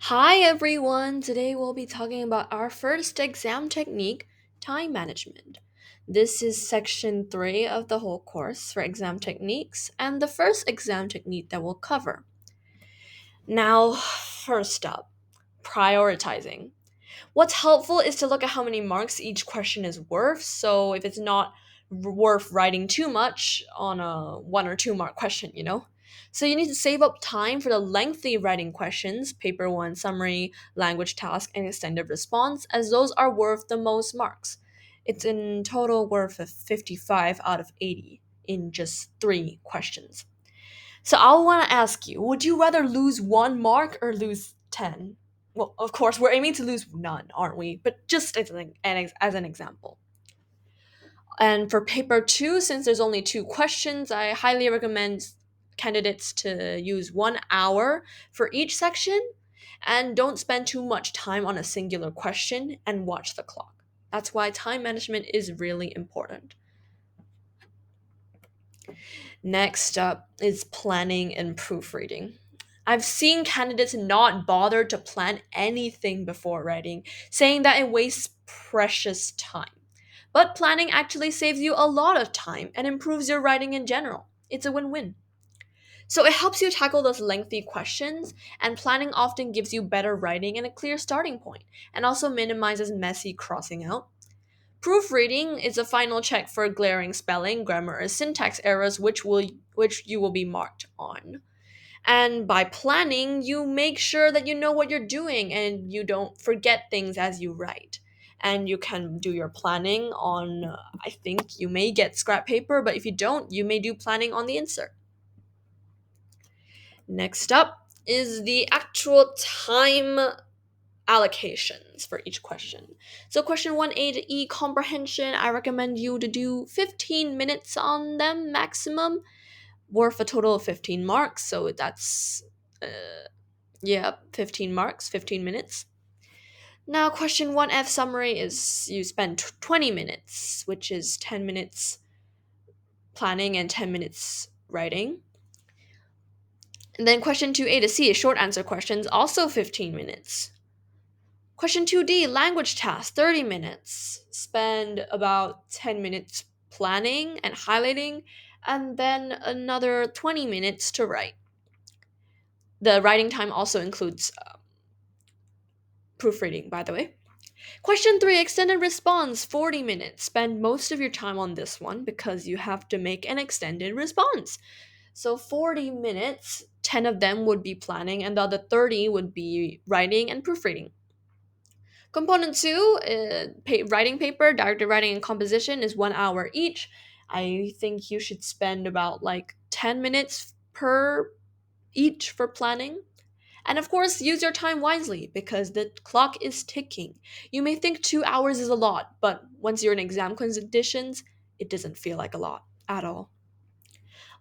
Hi everyone! Today we'll be talking about our first exam technique, time management. This is section 3 of the whole course for exam techniques and the first exam technique that we'll cover. Now, first up, prioritizing. What's helpful is to look at how many marks each question is worth. So if it's not worth writing too much on a 1 or 2 mark question. So you need to save up time for the lengthy writing questions, paper 1 summary, language task, and extended response, as those are worth the most marks. It's in total worth of 55 out of 80 in just 3 questions. So I want to ask you, would you rather lose 1 mark or lose 10? Well, of course, we're aiming to lose none, aren't we? But just as an example. And for paper 2, since there's only 2 questions, I highly recommend candidates to use 1 hour for each section and don't spend too much time on a singular question and watch the clock. That's why time management is really important. Next up is planning and proofreading. I've seen candidates not bother to plan anything before writing, saying that it wastes precious time. But planning actually saves you a lot of time and improves your writing in general. It's a win win. So it helps you tackle those lengthy questions, and planning often gives you better writing and a clear starting point, and also minimizes messy crossing out. Proofreading is a final check for glaring spelling, grammar, or syntax errors which you will be marked on. And by planning, you make sure that you know what you're doing and you don't forget things as you write. And you can do your planning on, I think you may get scrap paper, but if you don't, you may do planning on the insert. Next up is the actual time allocations for each question. So question 1A to E comprehension, I recommend you to do 15 minutes on them maximum, worth a total of 15 marks. So that's yeah, 15 marks, 15 minutes. Now question 1F summary is you spend 20 minutes, which is 10 minutes planning and 10 minutes writing. And then question 2A to C is short answer questions, also 15 minutes. Question 2D, language task, 30 minutes. Spend about 10 minutes planning and highlighting, and then another 20 minutes to write. The writing time also includes proofreading, by the way. Question 3, extended response, 40 minutes. Spend most of your time on this one because you have to make an extended response. So 40 minutes, 10 of them would be planning, and the other 30 would be writing and proofreading. Component 2, writing paper, directed writing, and composition is 1 hour each. I think you should spend about like 10 minutes per each for planning. And of course, use your time wisely because the clock is ticking. You may think 2 hours is a lot, but once you're in exam conditions, it doesn't feel like a lot at all.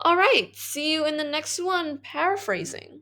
All right, see you in the next one, paraphrasing.